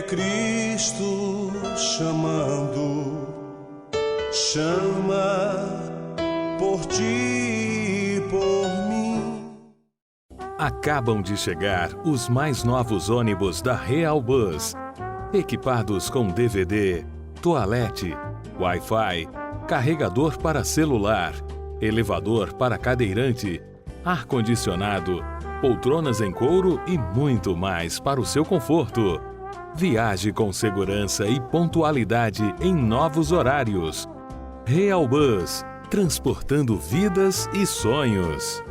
Cristo chamando, chama por ti e por mim. Acabam de chegar os mais novos ônibus da Real Bus, equipados com DVD, toalete, Wi-Fi, carregador para celular, elevador para cadeirante, ar-condicionado, poltronas em couro e muito mais para o seu conforto. Viaje com segurança e pontualidade em novos horários. Real Bus, transportando vidas e sonhos.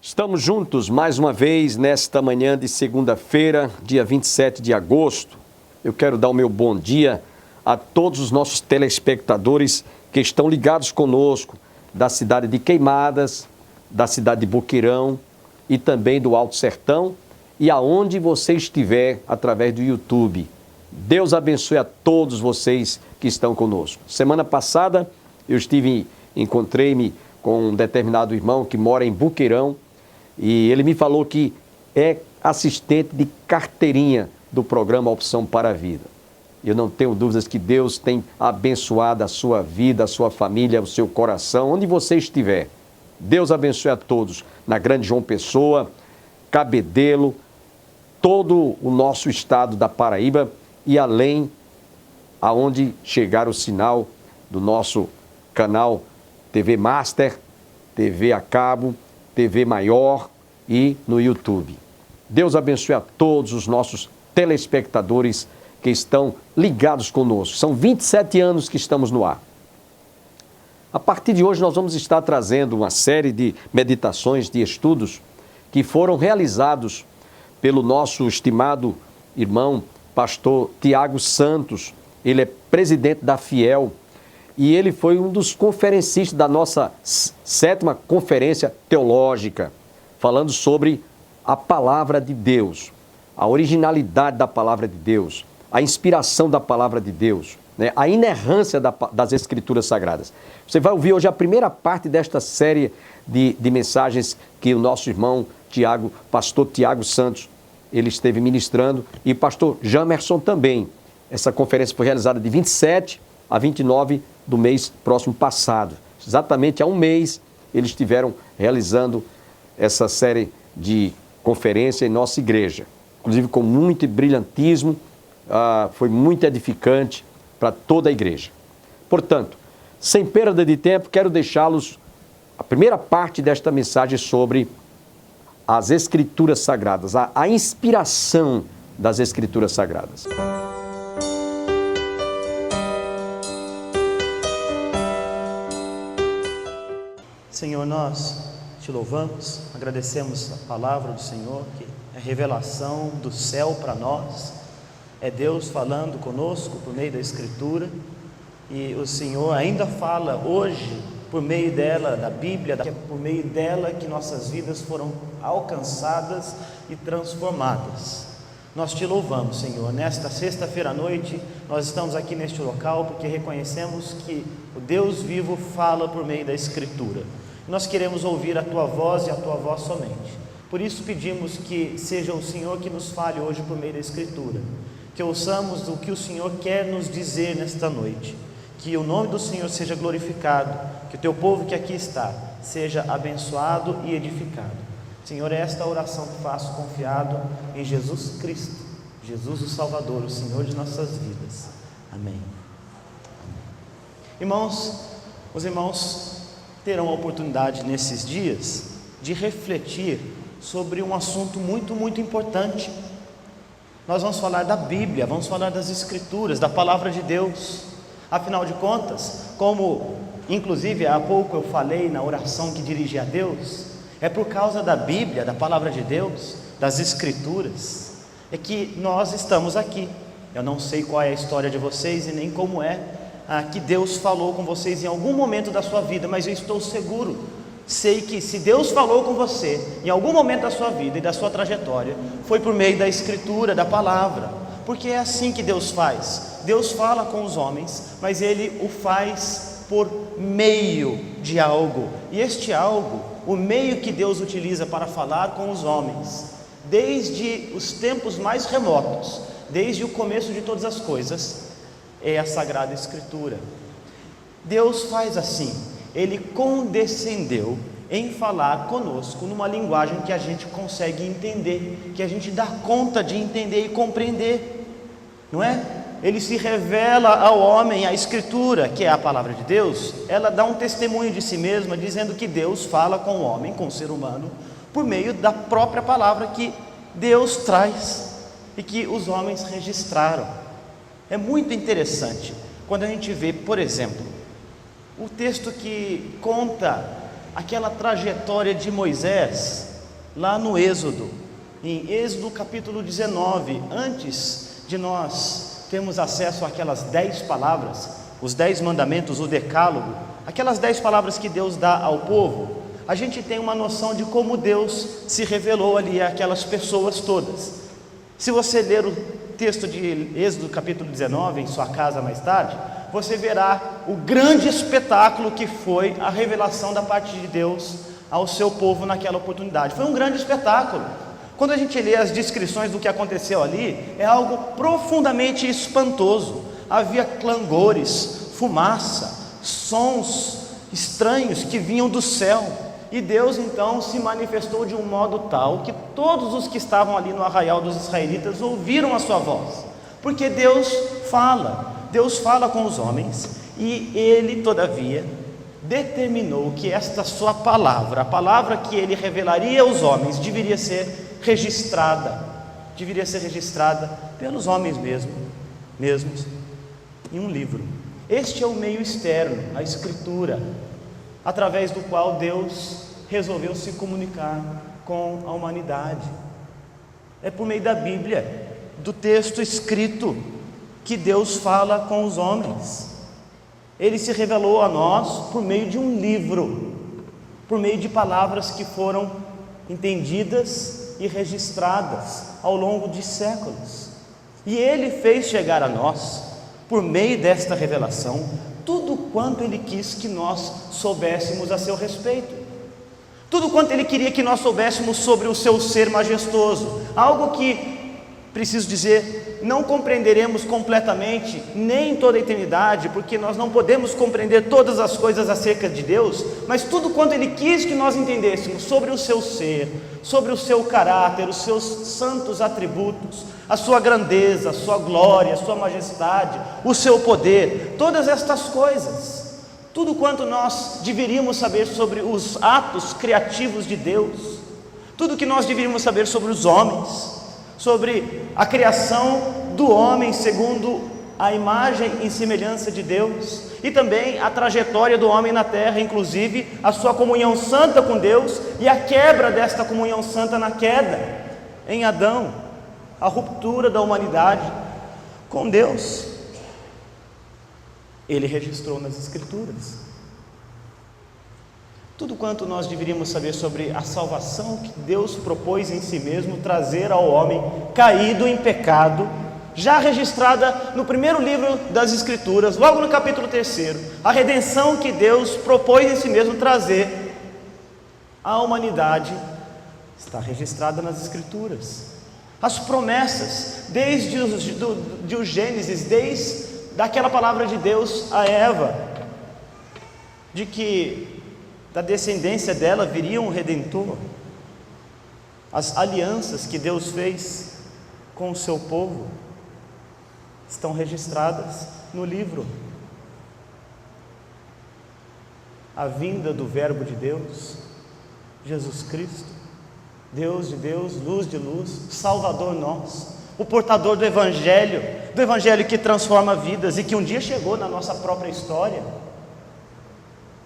Estamos juntos mais uma vez nesta manhã de segunda-feira, dia 27 de agosto. Eu quero dar o meu bom dia a todos os nossos telespectadores que estão ligados conosco da cidade de Queimadas, da cidade de Boqueirão e também do Alto Sertão e aonde você estiver através do YouTube. Deus abençoe a todos vocês que estão conosco. Semana passada eu encontrei-me com um determinado irmão que mora em Boqueirão e ele me falou que é assistente de carteirinha do programa Opção para a Vida. Eu não tenho dúvidas que Deus tem abençoado a sua vida, a sua família, o seu coração, onde você estiver. Deus abençoe a todos na Grande João Pessoa, Cabedelo, todo o nosso estado da Paraíba e além, aonde chegar o sinal do nosso canal TV Master, TV a cabo, TV Maior e no YouTube. Deus abençoe a todos os nossos telespectadores que estão ligados conosco. São 27 anos que estamos no ar. A partir de hoje nós vamos estar trazendo uma série de meditações, de estudos que foram realizados pelo nosso estimado irmão, pastor Tiago Santos. Ele é presidente da Fiel e ele foi um dos conferencistas da nossa 7ª Conferência Teológica, falando sobre a Palavra de Deus, a originalidade da Palavra de Deus, a inspiração da Palavra de Deus, né? A inerrância das Escrituras Sagradas. Você vai ouvir hoje a primeira parte desta série de mensagens que o nosso irmão Tiago, pastor Tiago Santos, ele esteve ministrando, e pastor Jamerson também. Essa conferência foi realizada de 27 a 29 do mês próximo passado. Exatamente há um mês eles estiveram realizando essa série de conferência em nossa igreja. Inclusive com muito brilhantismo, foi muito edificante para toda a igreja. Portanto, sem perda de tempo, quero deixá-los a primeira parte desta mensagem sobre as Escrituras Sagradas, a inspiração das Escrituras Sagradas. Senhor, nós te louvamos, agradecemos a palavra do Senhor, que é revelação do céu para nós, é Deus falando conosco por meio da Escritura, e o Senhor ainda fala hoje por meio dela, da Bíblia, que é por meio dela que nossas vidas foram alcançadas e transformadas. Nós te louvamos, Senhor. Nesta sexta-feira à noite, nós estamos aqui neste local porque reconhecemos que o Deus vivo fala por meio da Escritura. Nós queremos ouvir a Tua voz e a Tua voz somente. Por isso pedimos que seja o Senhor que nos fale hoje por meio da Escritura, que ouçamos o que o Senhor quer nos dizer nesta noite, que o nome do Senhor seja glorificado, que o Teu povo que aqui está seja abençoado e edificado. Senhor, é esta oração que faço confiado em Jesus Cristo, Jesus o Salvador, o Senhor de nossas vidas. Amém. Irmãos, os irmãos terão a oportunidade nesses dias de refletir sobre um assunto muito importante. Nós vamos falar da Bíblia, vamos falar das Escrituras, da Palavra de Deus. Afinal de contas, como inclusive há pouco eu falei na oração que dirigi a Deus, é por causa da Bíblia, da Palavra de Deus, das Escrituras, é que nós estamos aqui. Eu não sei qual é a história de vocês e nem como é que Deus falou com vocês em algum momento da sua vida, mas eu estou seguro, sei que se Deus falou com você em algum momento da sua vida e da sua trajetória, foi por meio da Escritura, da Palavra, porque é assim que Deus faz. Deus fala com os homens, mas Ele o faz por meio de algo, e este algo, o meio que Deus utiliza para falar com os homens, desde os tempos mais remotos, desde o começo de todas as coisas, é a Sagrada Escritura. Deus faz assim, Ele condescendeu em falar conosco numa linguagem que a gente consegue entender, que a gente dá conta de entender e compreender, não é? Ele se revela ao homem. A Escritura, que é a palavra de Deus, ela dá um testemunho de si mesma, dizendo que Deus fala com o homem, com o ser humano, por meio da própria palavra que Deus traz e que os homens registraram. É muito interessante quando a gente vê, por exemplo, o texto que conta aquela trajetória de Moisés, lá no Êxodo, em Êxodo capítulo 19, antes de nós termos acesso àquelas 10 palavras, os 10 mandamentos, o decálogo, aquelas 10 palavras que Deus dá ao povo, a gente tem uma noção de como Deus se revelou ali àquelas pessoas todas. Se você ler o texto de Êxodo capítulo 19 em sua casa mais tarde, você verá o grande espetáculo que foi a revelação da parte de Deus ao seu povo naquela oportunidade. Foi um grande espetáculo. Quando a gente lê as descrições do que aconteceu ali, é algo profundamente espantoso. Havia clangores, fumaça, sons estranhos que vinham do céu. E Deus então se manifestou de um modo tal que todos os que estavam ali no arraial dos israelitas ouviram a sua voz. Porque Deus fala com os homens, e Ele, todavia, determinou que esta sua palavra, a palavra que Ele revelaria aos homens, deveria ser registrada pelos homens mesmos em um livro. Este é o meio externo, a Escritura, através do qual Deus resolveu se comunicar com a humanidade. É por meio da Bíblia, do texto escrito, que Deus fala com os homens. Ele se revelou a nós por meio de um livro, por meio de palavras que foram entendidas e registradas ao longo de séculos. E Ele fez chegar a nós, por meio desta revelação, tudo quanto Ele quis que nós soubéssemos a seu respeito, tudo quanto Ele queria que nós soubéssemos sobre o seu ser majestoso, algo que, preciso dizer, não compreenderemos completamente, nem em toda a eternidade, porque nós não podemos compreender todas as coisas acerca de Deus, mas tudo quanto Ele quis que nós entendêssemos sobre o seu ser, sobre o seu caráter, os seus santos atributos, a sua grandeza, a sua glória, a sua majestade, o seu poder, todas estas coisas, tudo quanto nós deveríamos saber sobre os atos criativos de Deus, tudo que nós deveríamos saber sobre os homens, sobre a criação do homem segundo a imagem e semelhança de Deus, e também a trajetória do homem na terra, inclusive a sua comunhão santa com Deus e a quebra desta comunhão santa na queda em Adão, a ruptura da humanidade com Deus. Ele registrou nas Escrituras tudo quanto nós deveríamos saber sobre a salvação que Deus propôs em si mesmo trazer ao homem caído em pecado, já registrada no primeiro livro das Escrituras, logo no capítulo 3, a redenção que Deus propôs em si mesmo trazer à humanidade, está registrada nas Escrituras. As promessas, desde o Gênesis, desde daquela palavra de Deus a Eva, de que da descendência dela viria um Redentor, as alianças que Deus fez com o seu povo estão registradas no livro. A vinda do Verbo de Deus, Jesus Cristo, Deus de Deus, luz de luz, Salvador nosso, o portador do Evangelho que transforma vidas e que um dia chegou na nossa própria história.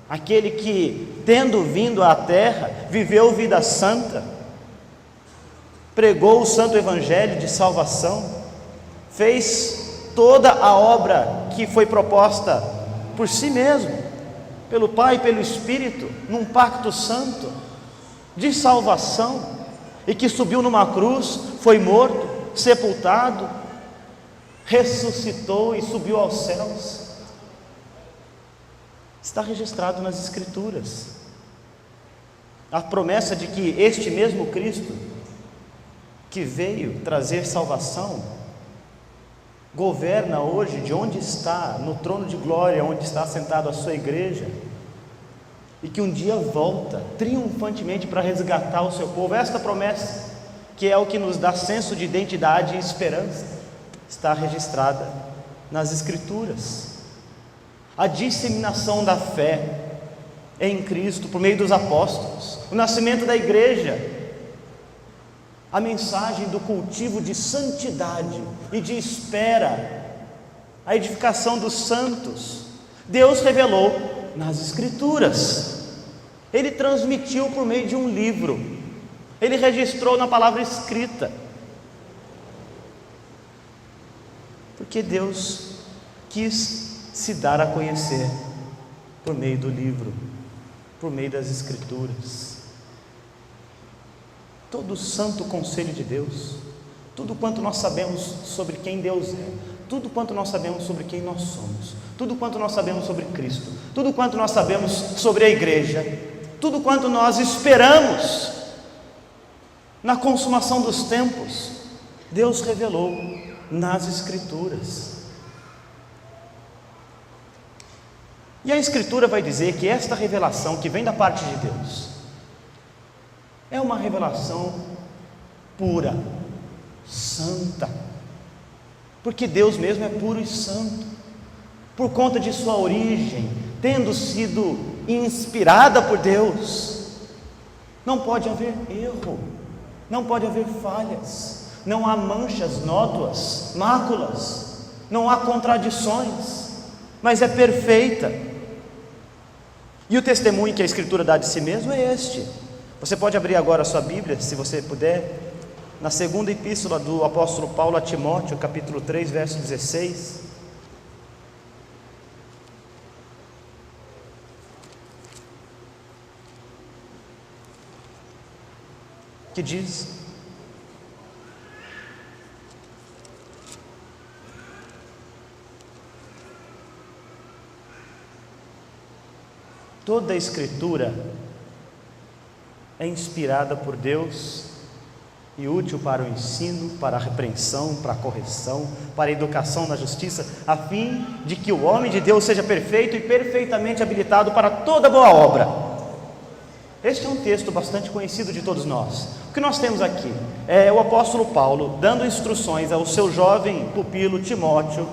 Aquele que, tendo vindo à terra, viveu vida santa, pregou o santo evangelho de salvação, fez toda a obra que foi proposta por si mesmo, pelo Pai e pelo Espírito, num pacto santo de salvação, e que subiu numa cruz, foi morto, sepultado, ressuscitou e subiu aos céus. Está registrado nas Escrituras a promessa de que este mesmo Cristo, que veio trazer salvação, governa hoje de onde está, no trono de glória, onde está assentado a sua igreja, e que um dia volta triunfantemente para resgatar o seu povo. Esta promessa, que é o que nos dá senso de identidade e esperança, está registrada nas Escrituras. A disseminação da fé em Cristo por meio dos apóstolos, o nascimento da igreja, a mensagem do cultivo de santidade e de espera, a edificação dos santos, Deus revelou nas Escrituras. Ele transmitiu por meio de um livro, ele registrou na palavra escrita, porque Deus quis se dar a conhecer por meio do livro, por meio das Escrituras. Todo o santo conselho de Deus, tudo quanto nós sabemos sobre quem Deus é, tudo quanto nós sabemos sobre quem nós somos, tudo quanto nós sabemos sobre Cristo, tudo quanto nós sabemos sobre a igreja, tudo quanto nós esperamos na consumação dos tempos, Deus revelou nas Escrituras. E a Escritura vai dizer que esta revelação que vem da parte de Deus é uma revelação pura, santa, porque Deus mesmo é puro e santo, por conta de sua origem, tendo sido inspirada por Deus, não pode haver erro, não pode haver falhas, não há manchas, nódoas, máculas, não há contradições, mas é perfeita. E o testemunho que a Escritura dá de si mesmo é este. Você pode abrir agora a sua Bíblia, se você puder, na segunda epístola do apóstolo Paulo a Timóteo, capítulo 3, verso 16. Que diz: toda a Escritura é inspirada por Deus e útil para o ensino, para a repreensão, para a correção, para a educação na justiça, a fim de que o homem de Deus seja perfeito e perfeitamente habilitado para toda boa obra. Este é um texto bastante conhecido de todos nós. O que nós temos aqui é o apóstolo Paulo dando instruções ao seu jovem pupilo Timóteo,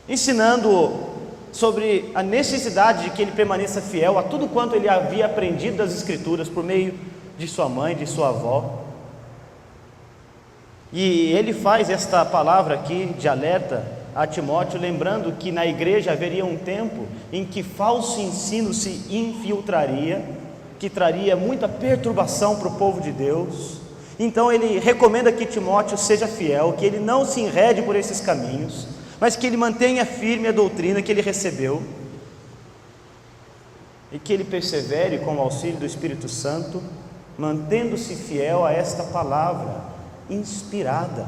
ensinando sobre a necessidade de que ele permaneça fiel a tudo quanto ele havia aprendido das Escrituras por meio de sua mãe, de sua avó. E ele faz esta palavra aqui de alerta a Timóteo, lembrando que na igreja haveria um tempo em que falso ensino se infiltraria, que traria muita perturbação para o povo de Deus. Então ele recomenda que Timóteo seja fiel, que ele não se enrede por esses caminhos, mas que ele mantenha firme a doutrina que ele recebeu e que ele persevere com o auxílio do Espírito Santo, mantendo-se fiel a esta palavra inspirada.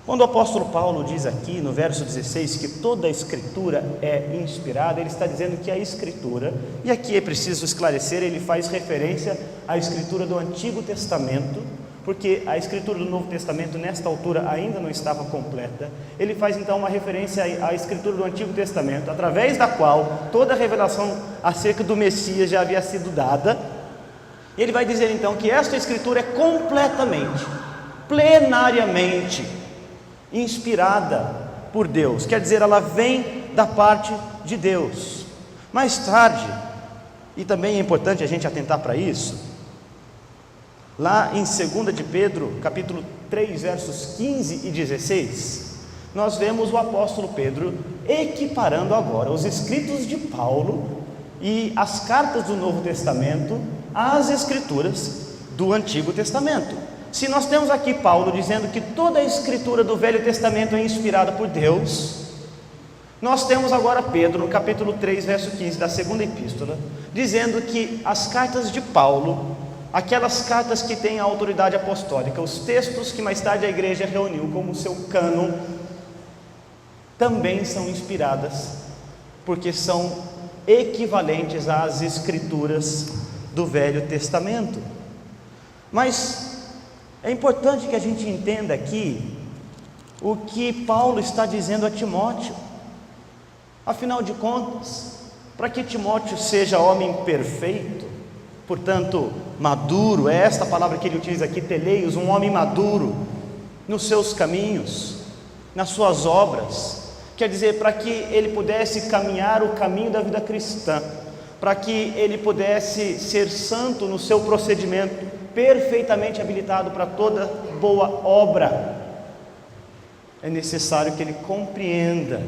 Quando o apóstolo Paulo diz aqui no verso 16 que toda a Escritura é inspirada, ele está dizendo que a Escritura, e aqui é preciso esclarecer, ele faz referência à Escritura do Antigo Testamento, porque a Escritura do Novo Testamento nesta altura ainda não estava completa. Ele faz então uma referência à Escritura do Antigo Testamento, através da qual toda a revelação acerca do Messias já havia sido dada. Ele vai dizer então que esta Escritura é completamente, plenariamente inspirada por Deus, quer dizer, ela vem da parte de Deus. Mais tarde, e também é importante a gente atentar para isso, lá em 2 de Pedro, capítulo 3, versos 15 e 16, nós vemos o apóstolo Pedro equiparando agora os escritos de Paulo e as cartas do Novo Testamento às Escrituras do Antigo Testamento. Se nós temos aqui Paulo dizendo que toda a Escritura do Velho Testamento é inspirada por Deus, nós temos agora Pedro, no capítulo 3, verso 15 da segunda epístola, dizendo que as cartas de Paulo, aquelas cartas que têm a autoridade apostólica, os textos que mais tarde a igreja reuniu como seu cânon, também são inspiradas, porque são equivalentes às Escrituras do Velho Testamento. Mas É importante que a gente entenda aqui o que Paulo está dizendo a Timóteo. Afinal de contas, para que Timóteo seja homem perfeito, portanto, maduro, é esta palavra que ele utiliza aqui, teleios, um homem maduro nos seus caminhos, nas suas obras, quer dizer, para que ele pudesse caminhar o caminho da vida cristã, para que ele pudesse ser santo no seu procedimento, perfeitamente habilitado para toda boa obra, é necessário que ele compreenda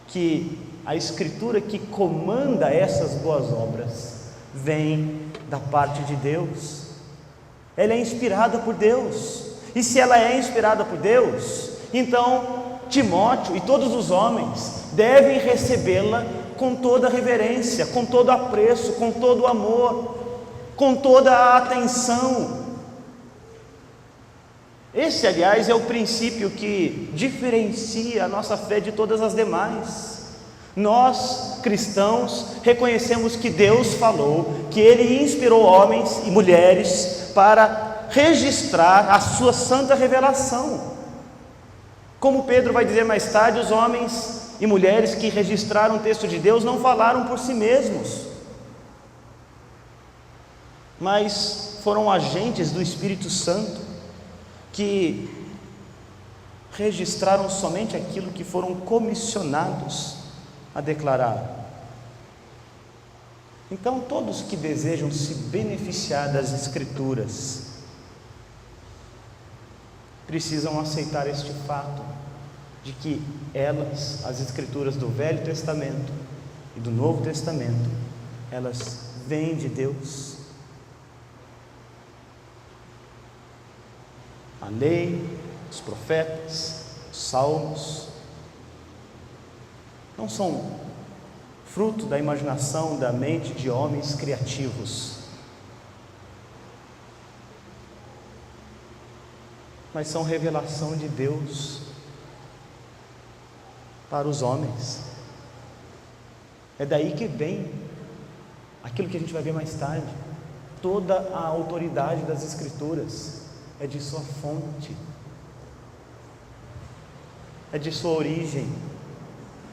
que a Escritura que comanda essas boas obras vem da parte de Deus. Ela é inspirada por Deus, e se ela é inspirada por Deus, então Timóteo e todos os homens devem recebê-la com toda reverência, com todo apreço, com todo amor, com toda a atenção. Esse, aliás, é o princípio que diferencia a nossa fé de todas as demais. Nós, cristãos, reconhecemos que Deus falou, que Ele inspirou homens e mulheres para registrar a sua santa revelação. Como Pedro vai dizer mais tarde, os homens e mulheres que registraram o texto de Deus não falaram por si mesmos, mas foram agentes do Espírito Santo, que registraram somente aquilo que foram comissionados a declarar. Então, todos que desejam se beneficiar das Escrituras precisam aceitar este fato de que elas, as Escrituras do Velho Testamento e do Novo Testamento, elas vêm de Deus. A lei, os profetas, os salmos, não são fruto da imaginação da mente de homens criativos, mas são revelação de Deus para os homens. É daí que vem aquilo que a gente vai ver mais tarde. Toda a autoridade das Escrituras é de sua fonte, é de sua origem.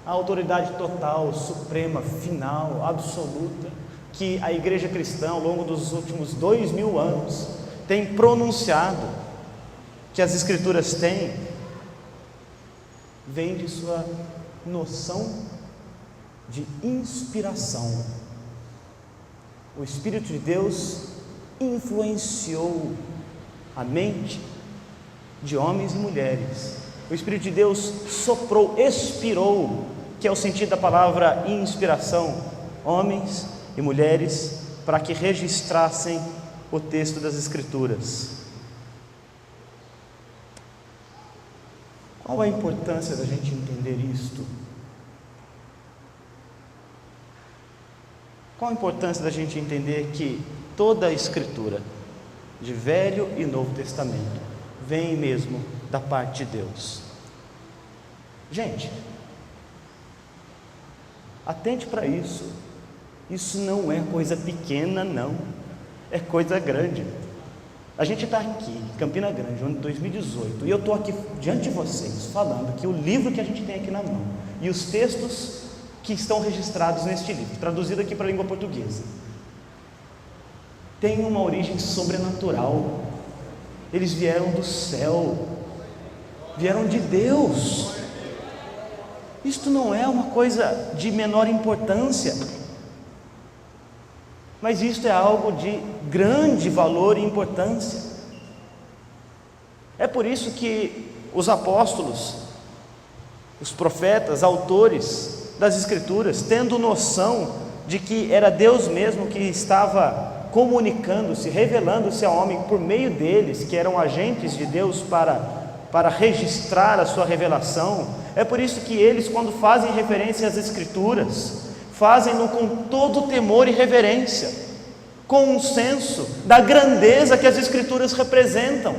A autoridade total, suprema, final, absoluta, que a igreja cristã ao longo dos últimos 2000 anos tem pronunciado, que as Escrituras têm, vem de sua noção de inspiração. O Espírito de Deus influenciou a mente de homens e mulheres. O Espírito de Deus soprou, expirou, que é o sentido da palavra inspiração, homens e mulheres, para que registrassem o texto das Escrituras. Qual a importância da gente entender isto? Qual a importância da gente entender que toda a Escritura, de Velho e Novo Testamento, vem mesmo da parte de Deus? Gente, atente para isso. Isso não é coisa pequena, não, é coisa grande. A gente está aqui em Campina Grande, ano de 2018, e eu estou aqui diante de vocês falando que o livro que a gente tem aqui na mão e os textos que estão registrados neste livro, traduzido aqui para a língua portuguesa, tem uma origem sobrenatural. Eles vieram do céu, vieram de Deus. Isto não é uma coisa de menor importância, mas isto é algo de grande valor e importância. É por isso que os apóstolos, os profetas, autores das Escrituras, tendo noção de que era Deus mesmo que estava comunicando-se, revelando-se ao homem por meio deles, que eram agentes de Deus para registrar a sua revelação, é por isso que eles, quando fazem referência às Escrituras, fazem-no com todo temor e reverência, com um senso da grandeza que as Escrituras representam.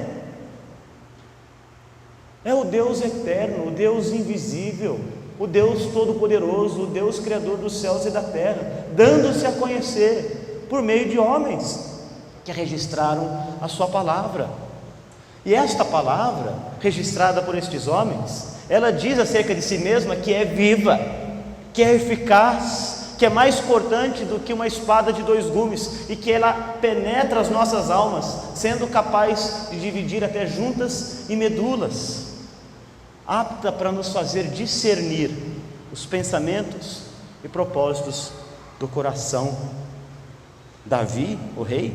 É o Deus eterno, o Deus invisível, o Deus todo-poderoso, o Deus criador dos céus e da terra, dando-se a conhecer por meio de homens. que registraram a sua palavra. E esta palavra, registrada por estes homens, ela diz acerca de si mesma que é viva, que é eficaz, que é mais cortante do que uma espada de 2 gumes, e que ela penetra as nossas almas, sendo capaz de dividir até juntas e medulas, apta para nos fazer discernir os pensamentos e propósitos do coração. Davi, o rei,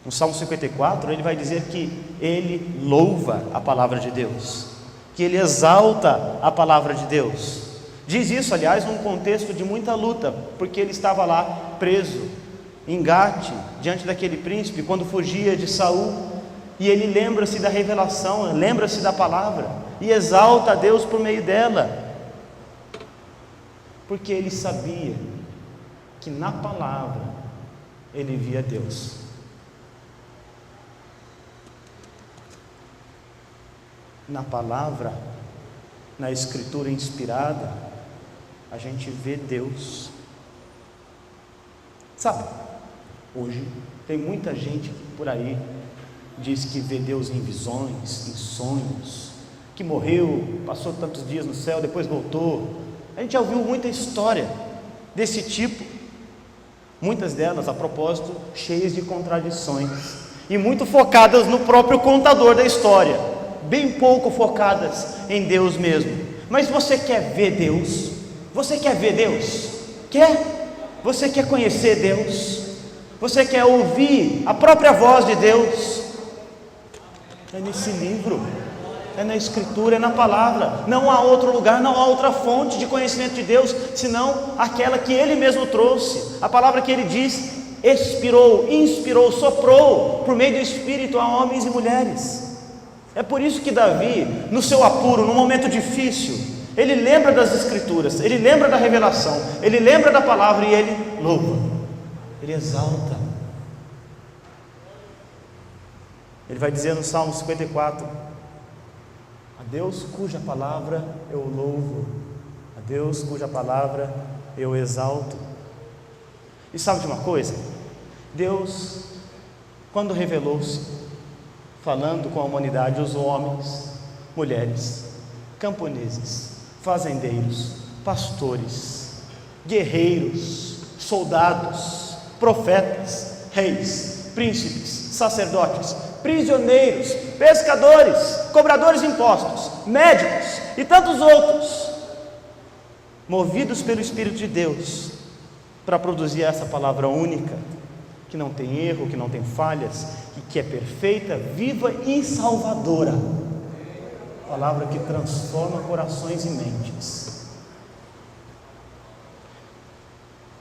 no Salmo 54, ele vai dizer que ele louva a palavra de Deus, que ele exalta a palavra de Deus. Diz isso, aliás, num contexto de muita luta, porque ele estava lá preso em Gate, diante daquele príncipe, quando fugia de Saul, e ele lembra-se da revelação, lembra-se da palavra, e exalta a Deus por meio dela, porque ele sabia que na palavra ele via Deus. Na palavra, na escritura inspirada, a gente vê Deus. Sabe, hoje tem muita gente por aí diz que vê Deus em visões, em sonhos, que morreu, passou tantos dias no céu, depois voltou. A gente já ouviu muita história desse tipo, muitas delas, a propósito, cheias de contradições e muito focadas no próprio contador da história, bem pouco focadas em Deus mesmo. Mas você quer ver Deus? Você quer ver Deus? Quer? Você quer conhecer Deus? Você quer ouvir a própria voz de Deus? É nesse livro, é na escritura, é na palavra. Não há outro lugar, não há outra fonte de conhecimento de Deus senão aquela que Ele mesmo trouxe, a palavra que Ele diz, expirou, inspirou, soprou por meio do Espírito a homens e mulheres. É por isso que Davi, no seu apuro, no momento difícil, ele lembra das escrituras, ele lembra da revelação, ele lembra da palavra e ele louva, ele exalta. Ele vai dizer no Salmo 54: a Deus cuja palavra eu louvo, a Deus cuja palavra eu exalto. E sabe de uma coisa? Deus, quando revelou-se, falando com a humanidade, usou homens, mulheres, camponeses, fazendeiros, pastores, guerreiros, soldados, profetas, reis, príncipes, sacerdotes, prisioneiros, pescadores, cobradores de impostos, médicos e tantos outros, movidos pelo Espírito de Deus, para produzir essa palavra única, que não tem erro, que não tem falhas, e que é perfeita, viva e salvadora. Palavra que transforma corações e mentes.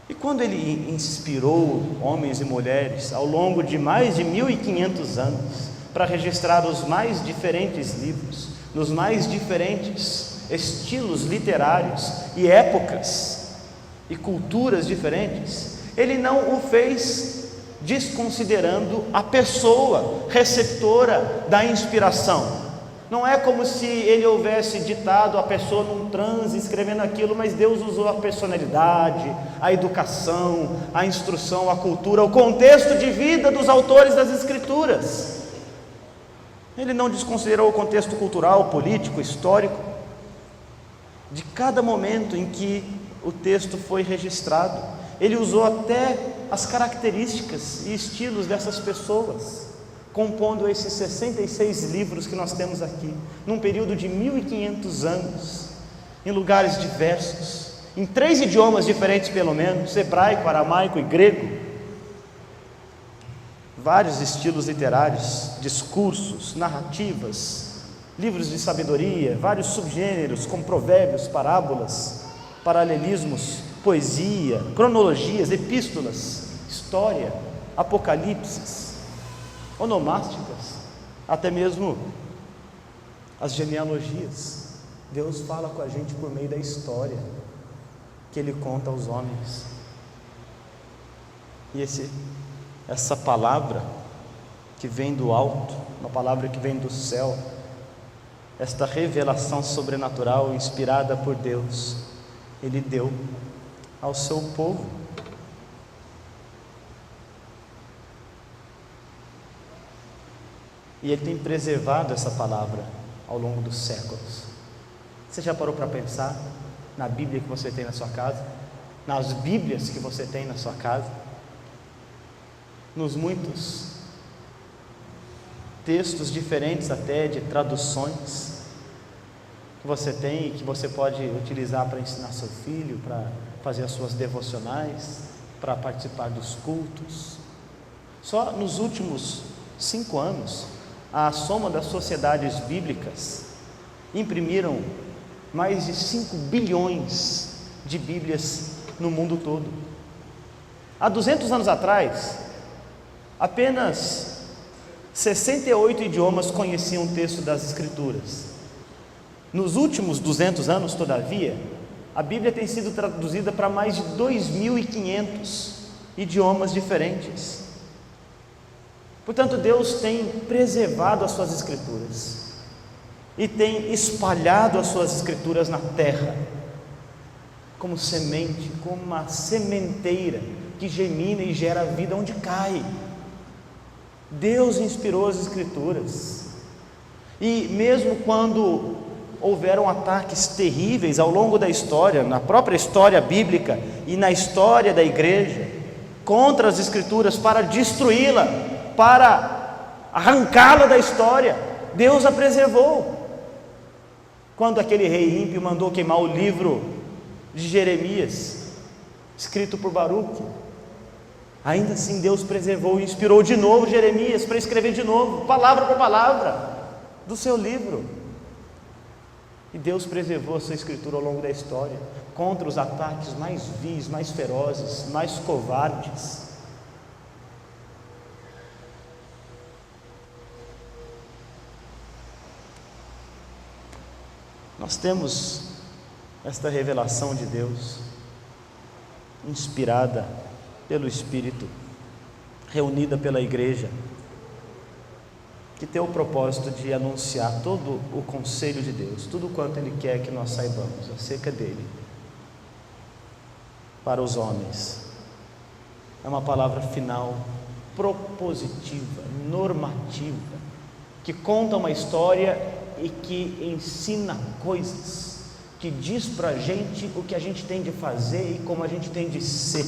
E quando Ele inspirou homens e mulheres ao longo de mais de 1500 anos para registrar os mais diferentes livros, nos mais diferentes estilos literários e épocas e culturas diferentes, Ele não o fez desconsiderando a pessoa receptora da inspiração. Não é como se ele houvesse ditado a pessoa num transe, escrevendo aquilo, mas Deus usou a personalidade, a educação, a instrução, a cultura, o contexto de vida dos autores das Escrituras. Ele não desconsiderou o contexto cultural, político, histórico, de cada momento em que o texto foi registrado. Ele usou até as características e estilos dessas pessoas, compondo esses 66 livros que nós temos aqui, num período de 1500 anos, em lugares diversos, em 3 idiomas diferentes pelo menos, hebraico, aramaico e grego, vários estilos literários, discursos, narrativas, livros de sabedoria, vários subgêneros como provérbios, parábolas, paralelismos, poesia, cronologias, epístolas, história, apocalipses, onomásticas, até mesmo as genealogias. Deus fala com a gente por meio da história que Ele conta aos homens. E essa palavra que vem do alto, uma palavra que vem do céu, esta revelação sobrenatural inspirada por Deus, Ele deu ao seu povo. E Ele tem preservado essa palavra ao longo dos séculos. Você já parou para pensar na Bíblia que você tem na sua casa? Nas Bíblias que você tem na sua casa? Nos muitos textos diferentes até de traduções que você tem e que você pode utilizar para ensinar seu filho, para fazer as suas devocionais, para participar dos cultos. Só nos últimos 5 anos, a soma das sociedades bíblicas imprimiram mais de 5 bilhões de Bíblias no mundo todo. Há 200 anos atrás, apenas 68 idiomas conheciam o texto das Escrituras. Nos últimos 200 anos, todavia, a Bíblia tem sido traduzida para mais de 2.500 idiomas diferentes. Portanto, Deus tem preservado as suas Escrituras e tem espalhado as suas Escrituras na terra, como semente, como uma sementeira que gemina e gera vida onde cai. Deus inspirou as Escrituras, e mesmo quando houveram ataques terríveis ao longo da história, na própria história bíblica e na história da igreja, contra as Escrituras, para destruí-la, para arrancá-la da história, Deus a preservou. Quando aquele rei ímpio mandou queimar o livro de Jeremias, escrito por Baruque, ainda assim Deus preservou e inspirou de novo Jeremias para escrever de novo, palavra por palavra, do seu livro. E Deus preservou a sua Escritura ao longo da história, contra os ataques mais vis, mais ferozes, mais covardes. Nós temos esta revelação de Deus, inspirada pelo Espírito, reunida pela igreja, que tem o propósito de anunciar todo o conselho de Deus, tudo quanto Ele quer que nós saibamos acerca dEle, para os homens. É uma palavra final, propositiva, normativa, que conta uma história e que ensina coisas, que diz para a gente o que a gente tem de fazer e como a gente tem de ser.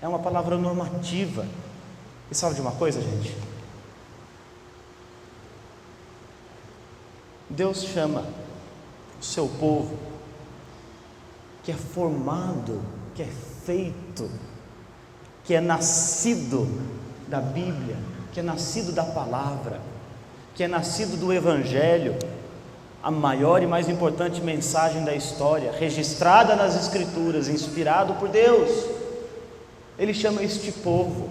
É uma palavra normativa. E sabe de uma coisa, gente? Deus chama o seu povo, que é formado, que é feito, que é nascido da Bíblia, que é nascido da palavra, que é nascido do Evangelho, a maior e mais importante mensagem da história, registrada nas Escrituras, inspirado por Deus. Ele chama este povo,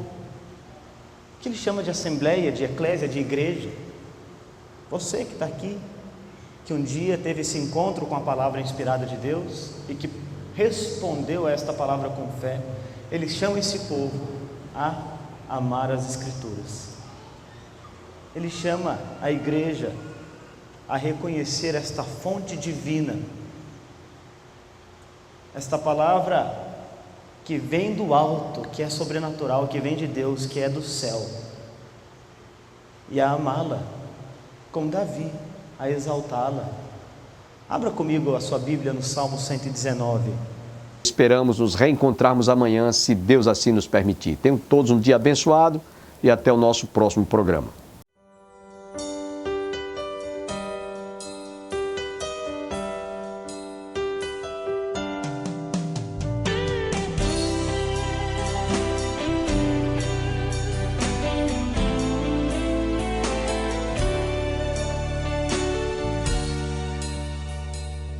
que Ele chama de assembleia, de eclésia, de igreja. Você que está aqui, que um dia teve esse encontro com a palavra inspirada de Deus e que respondeu a esta palavra com fé, Ele chama esse povo a amar as Escrituras. Ele chama a igreja a reconhecer esta fonte divina, esta palavra que vem do alto, que é sobrenatural, que vem de Deus, que é do céu, e a amá-la, como Davi, a exaltá-la. Abra comigo a sua Bíblia no Salmo 119. Esperamos nos reencontrarmos amanhã, se Deus assim nos permitir. Tenham todos um dia abençoado e até o nosso próximo programa.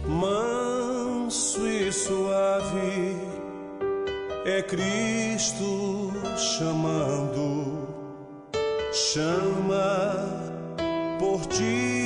Manso e suave é Cristo chamando, chama por ti.